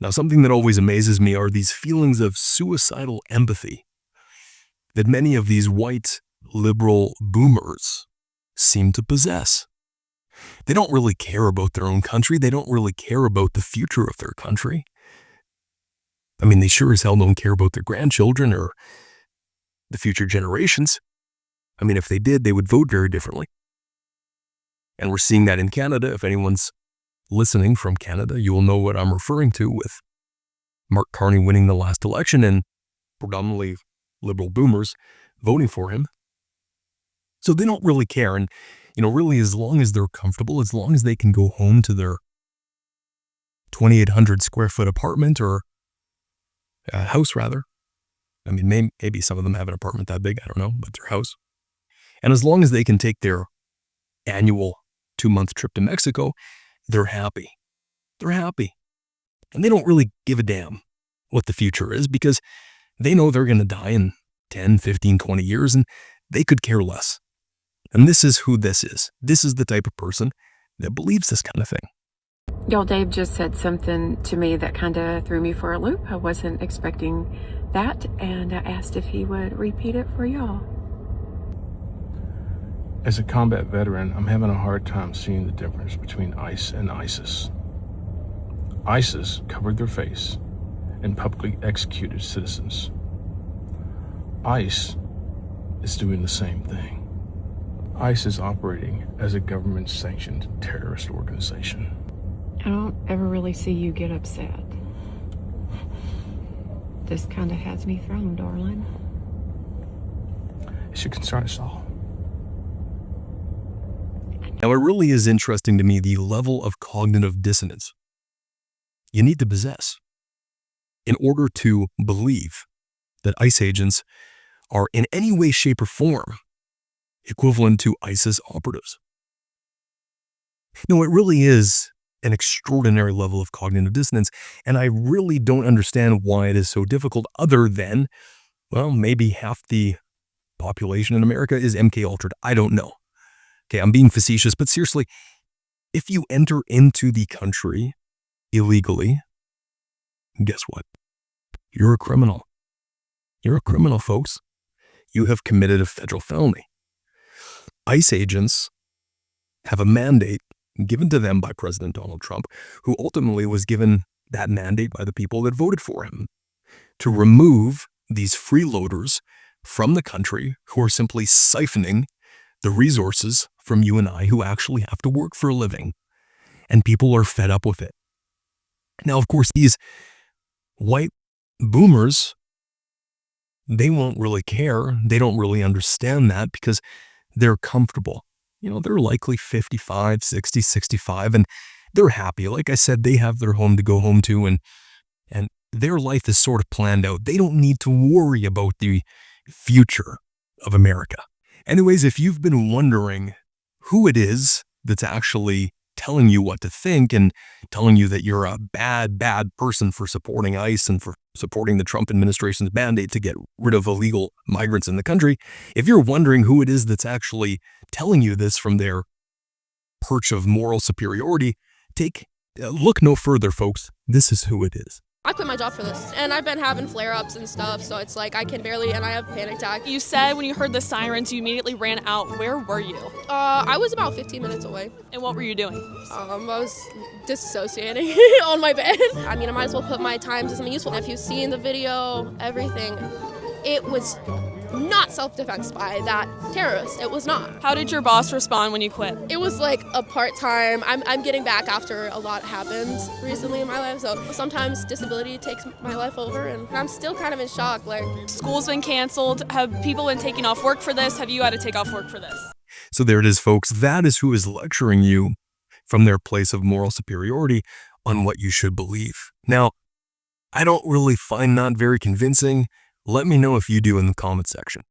Now, something that always amazes me are these feelings of suicidal empathy that many of these white liberal boomers seem to possess. They don't really care about their own country. They don't really care about the future of their country. I mean, they sure as hell don't care about their grandchildren or the future generations. I mean, if they did, they would vote very differently. And we're seeing that in Canada. If anyone's listening from Canada, you will know what I'm referring to with Mark Carney winning the last election and predominantly liberal boomers voting for him. So they don't really care. And, really, as long as they're comfortable, as long as they can go home to their 2,800 square foot apartment or house, rather. I mean, maybe some of them have an apartment that big, I don't know, but their house. And as long as they can take their annual 2-month trip to Mexico, they're happy. They're happy. And they don't really give a damn what the future is because they know they're going to die in 10, 15, 20 years and they could care less. And this is who this is. This is the type of person that believes this kind of thing. Y'all, Dave just said something to me that kind of threw me for a loop. I wasn't expecting that, and I asked if he would repeat it for y'all. As a combat veteran, I'm having a hard time seeing the difference between ICE and ISIS. ISIS covered their face and publicly executed citizens. ICE is doing the same thing. ICE is operating as a government-sanctioned terrorist organization. I don't ever really see you get upset. This kind of has me thrown, darling. It should concern us all. Now, it really is interesting to me the level of cognitive dissonance you need to possess in order to believe that ICE agents are in any way, shape, or form equivalent to ISIS operatives. No, it really is an extraordinary level of cognitive dissonance, and I really don't understand why it is so difficult other than, well, maybe half the population in America is MK Ultra. I don't know. Okay, I'm being facetious, but seriously, if you enter into the country illegally, guess what? You're a criminal. You're a criminal, folks. You have committed a federal felony. ICE agents have a mandate given to them by President Donald Trump, who ultimately was given that mandate by the people that voted for him, to remove these freeloaders from the country who are simply siphoning the resources from you and I who actually have to work for a living. And people are fed up with it. Now, of course, these white boomers, they won't really care. They don't really understand that because they're comfortable. They're likely 55, 60, 65, and they're happy. Like I said, they have their home to go home to, and their life is sort of planned out. They don't need to worry about the future of America. Anyways, if you've been wondering who it is that's actually telling you what to think and telling you that you're a bad person for supporting ICE and for supporting the Trump administration's mandate to get rid of illegal migrants in the country, if you're wondering who it is that's actually telling you this from their perch of moral superiority, look no further, folks. This is who it is. I quit my job for this, and I've been having flare-ups and stuff, so it's like I can barely, and I have panic attack. You said when you heard the sirens, you immediately ran out. Where were you? I was about 15 minutes away. And what were you doing? I was disassociating on my bed. I mean, I might as well put my time to something useful. If you've seen the video, everything, it was not self-defense by that terrorist. It was not. How did your boss respond when you quit? It was like a part-time. I'm getting back after a lot happened recently in my life, so sometimes disability takes my life over, and I'm still kind of in shock. School's been canceled. Have people been taking off work for this? Have you had to take off work for this? So there it is, folks. That is who is lecturing you from their place of moral superiority on what you should believe. Now, I don't really find that very convincing. Let me know if you do in the comment section.